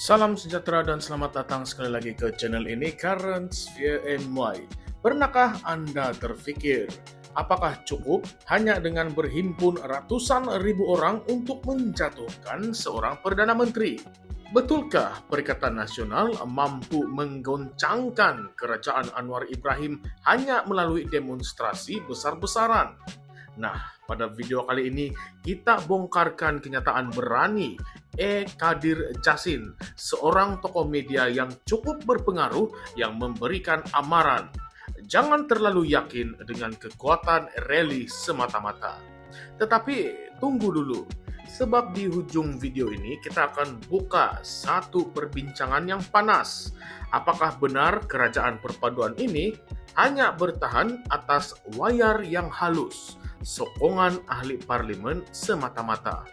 Salam sejahtera dan selamat datang sekali lagi ke channel ini, Current Sphere NY. Pernahkah Anda terfikir, apakah cukup hanya dengan berhimpun ratusan ribu orang untuk menjatuhkan seorang Perdana Menteri? Betulkah Perikatan Nasional mampu menggoncangkan kerajaan Anwar Ibrahim hanya melalui demonstrasi besar-besaran? Nah, pada video kali ini kita bongkarkan kenyataan berani Kadir Jasin, seorang tokoh media yang cukup berpengaruh yang memberikan amaran. Jangan terlalu yakin dengan kekuatan rally semata-mata. Tetapi tunggu dulu, sebab di ujung video ini kita akan buka satu perbincangan yang panas. Apakah benar kerajaan perpaduan ini hanya bertahan atas wayar yang halus, sokongan ahli parlimen semata-mata?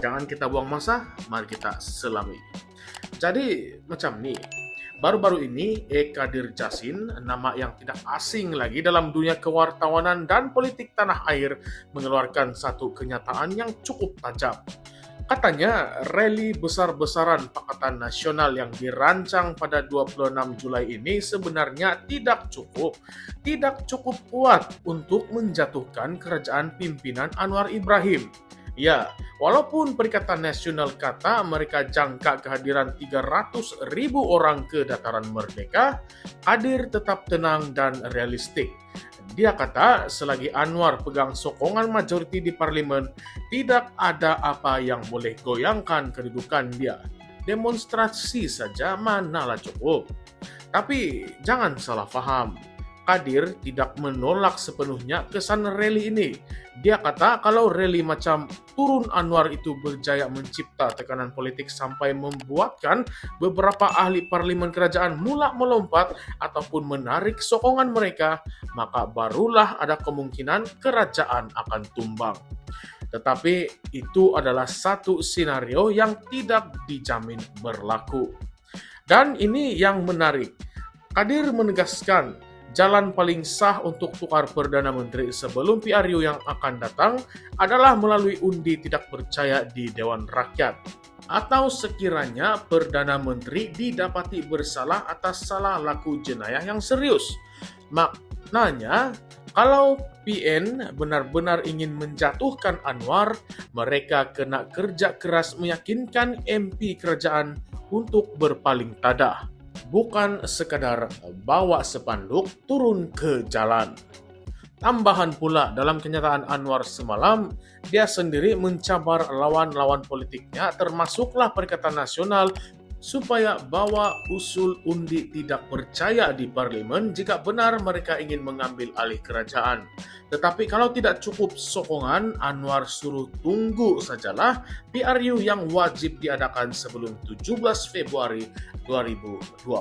Jangan kita buang masa, mari kita selami. Jadi macam nih, baru-baru ini Kadir Jasin, nama yang tidak asing lagi dalam dunia kewartawanan dan politik tanah air, mengeluarkan satu kenyataan yang cukup tajam. Katanya, rally besar-besaran Pakatan Nasional yang dirancang pada 26 Julai ini sebenarnya tidak cukup kuat untuk menjatuhkan kerajaan pimpinan Anwar Ibrahim. Ya, walaupun Perikatan Nasional kata mereka jangka kehadiran 300.000 orang ke dataran merdeka, Kadir tetap tenang dan realistik. Dia kata selagi Anwar pegang sokongan majoriti di parlimen, tidak ada apa yang boleh goyangkan kedudukan dia. Demonstrasi saja manalah cukup. Tapi jangan salah paham, Kadir tidak menolak sepenuhnya kesan rally ini. Dia kata kalau rally macam turun Anwar itu berjaya mencipta tekanan politik sampai membuatkan beberapa ahli parlimen kerajaan mula melompat ataupun menarik sokongan mereka, maka barulah ada kemungkinan kerajaan akan tumbang. Tetapi itu adalah satu skenario yang tidak dijamin berlaku. Dan ini yang menarik. Kadir menegaskan jalan paling sah untuk tukar Perdana Menteri sebelum PRU yang akan datang adalah melalui undi tidak percaya di Dewan Rakyat. Atau sekiranya Perdana Menteri didapati bersalah atas salah laku jenayah yang serius. Maknanya, kalau PN benar-benar ingin menjatuhkan Anwar, mereka kena kerja keras meyakinkan MP kerajaan untuk berpaling tadah. Bukan sekadar bawa spanduk turun ke jalan. Tambahan pula dalam kenyataan Anwar semalam, dia sendiri mencabar lawan-lawan politiknya termasuklah Perikatan Nasional supaya bawa usul undi tidak percaya di parlimen jika benar mereka ingin mengambil alih kerajaan. Tetapi kalau tidak cukup sokongan, Anwar suruh tunggu sajalah PRU yang wajib diadakan sebelum 17 Februari 2028.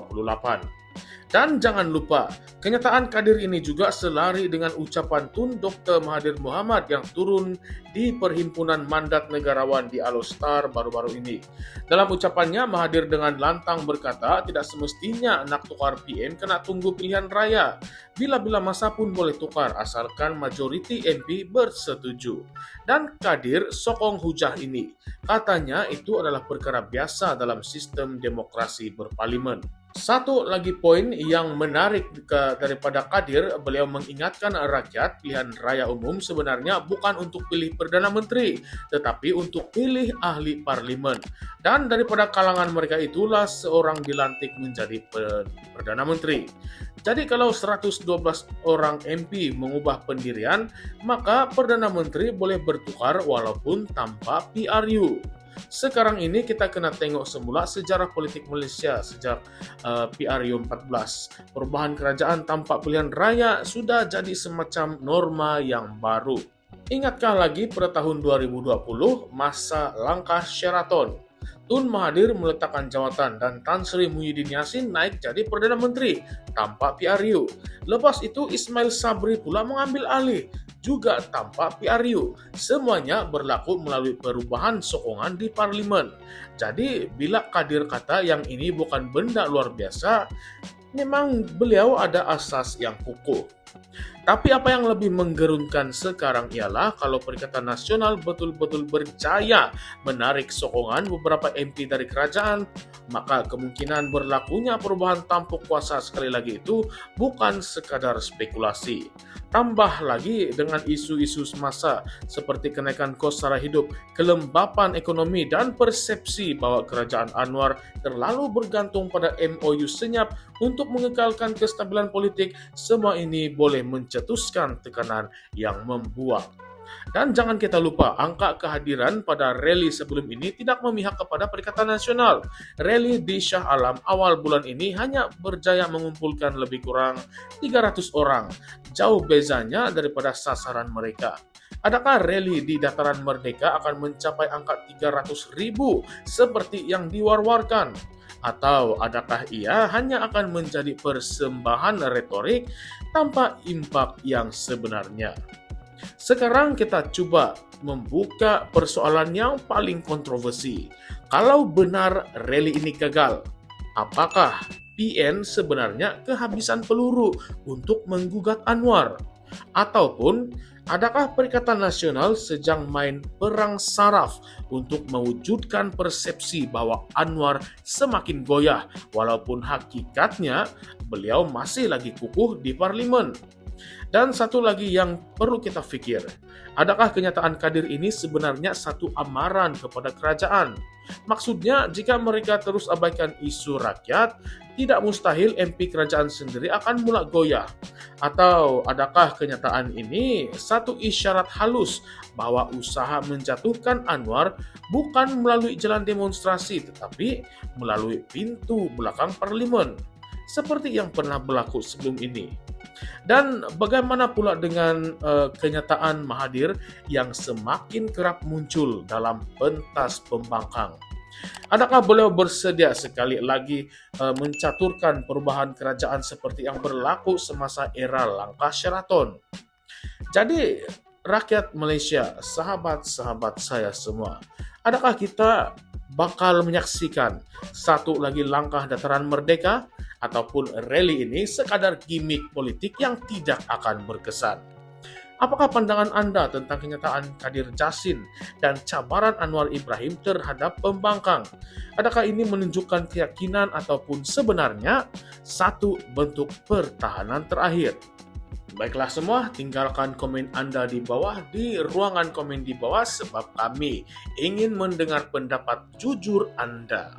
Dan jangan lupa, kenyataan Kadir ini juga selari dengan ucapan Tun Dr. Mahathir Mohamad yang turun di Perhimpunan Mandat Negarawan di Alostar baru-baru ini. Dalam ucapannya, Mahathir dengan lantang berkata tidak semestinya nak tukar PN kena tunggu pilihan raya. Bila-bila masa pun boleh tukar asalkan majoriti MP bersetuju. Dan Kadir sokong hujah ini. Katanya itu adalah perkara biasa dalam sistem demokrasi berparlimen. Satu lagi poin yang menarik daripada Kadir, beliau mengingatkan rakyat pilihan raya umum sebenarnya bukan untuk pilih Perdana Menteri, tetapi untuk pilih ahli parlimen. Dan daripada kalangan mereka itulah seorang dilantik menjadi Perdana Menteri. Jadi kalau 112 orang MP mengubah pendirian, maka Perdana Menteri boleh bertukar walaupun tanpa PRU. Sekarang ini kita kena tengok semula sejarah politik Malaysia sejak PRU 14. Perubahan kerajaan tanpa pilihan raya sudah jadi semacam norma yang baru. Ingatkah lagi pada tahun 2020 masa langkah Sheraton? Tun Mahathir meletakkan jawatan dan Tan Sri Muhyiddin Yassin naik jadi Perdana Menteri tanpa PRU. Lepas itu Ismail Sabri pula mengambil alih, juga tanpa PRU. Semuanya berlaku melalui perubahan sokongan di parlimen. Jadi bila Kadir kata yang ini bukan benda luar biasa, memang beliau ada asas yang kukuh. Tapi apa yang lebih menggerunkan sekarang ialah kalau Perikatan Nasional betul-betul berjaya menarik sokongan beberapa MP dari kerajaan, maka kemungkinan berlakunya perubahan tampuk kuasa sekali lagi itu bukan sekadar spekulasi. Tambah lagi dengan isu-isu semasa seperti kenaikan kos sara hidup, kelembapan ekonomi, dan persepsi bahwa kerajaan Anwar terlalu bergantung pada MOU senyap untuk mengekalkan kestabilan politik, semua ini boleh mencetuskan tekanan yang membuat. Dan jangan kita lupa, angka kehadiran pada rally sebelum ini tidak memihak kepada Perikatan Nasional. Rally di Shah Alam awal bulan ini hanya berjaya mengumpulkan lebih kurang 300 orang. Jauh bezanya daripada sasaran mereka. Adakah rally di Dataran Merdeka akan mencapai angka 300.000 seperti yang diwar-warkan? Atau adakah ia hanya akan menjadi persembahan retorik tanpa impak yang sebenarnya? Sekarang kita coba membuka persoalan yang paling kontroversi. Kalau benar rally ini gagal, apakah PN sebenarnya kehabisan peluru untuk menggugat Anwar? Ataupun adakah Perikatan Nasional sedang main perang saraf untuk mewujudkan persepsi bahwa Anwar semakin goyah walaupun hakikatnya beliau masih lagi kukuh di parlimen? Dan satu lagi yang perlu kita pikir, adakah kenyataan Kadir ini sebenarnya satu amaran kepada kerajaan? Maksudnya, jika mereka terus abaikan isu rakyat, tidak mustahil MP kerajaan sendiri akan mulai goyah. Atau adakah kenyataan ini satu isyarat halus bahwa usaha menjatuhkan Anwar bukan melalui jalan demonstrasi, tetapi melalui pintu belakang parlimen, seperti yang pernah berlaku sebelum ini? Dan bagaimana pula dengan kenyataan Mahathir yang semakin kerap muncul dalam pentas pembangkang? Adakah beliau bersedia sekali lagi mencaturkan perubahan kerajaan seperti yang berlaku semasa era langkah Sheraton? Jadi, rakyat Malaysia, sahabat-sahabat saya semua, adakah kita bakal menyaksikan satu lagi langkah Dataran Merdeka ataupun rally ini sekadar gimmick politik yang tidak akan berkesan? Apakah pandangan Anda tentang kenyataan Kadir Jassin dan cabaran Anwar Ibrahim terhadap pembangkang? Adakah ini menunjukkan keyakinan ataupun sebenarnya satu bentuk pertahanan terakhir? Baiklah semua, tinggalkan komen Anda di bawah di ruangan komen di bawah sebab kami ingin mendengar pendapat jujur Anda.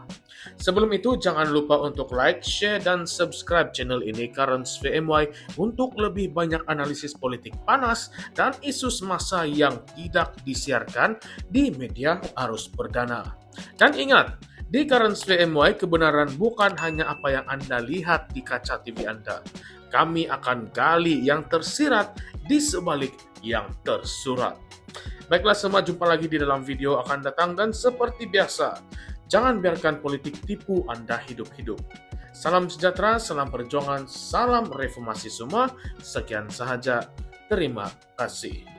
Sebelum itu, jangan lupa untuk like, share, dan subscribe channel ini Currents VMY untuk lebih banyak analisis politik panas dan isu semasa yang tidak disiarkan di media arus perdana. Dan ingat, di Currents VMY, kebenaran bukan hanya apa yang Anda lihat di kaca TV Anda. Kami akan gali yang tersirat di sebalik yang tersurat. Baiklah semua, jumpa lagi di dalam video akan datang dan seperti biasa, jangan biarkan politik tipu Anda hidup-hidup. Salam sejahtera, salam perjuangan, salam reformasi semua. Sekian sahaja. Terima kasih.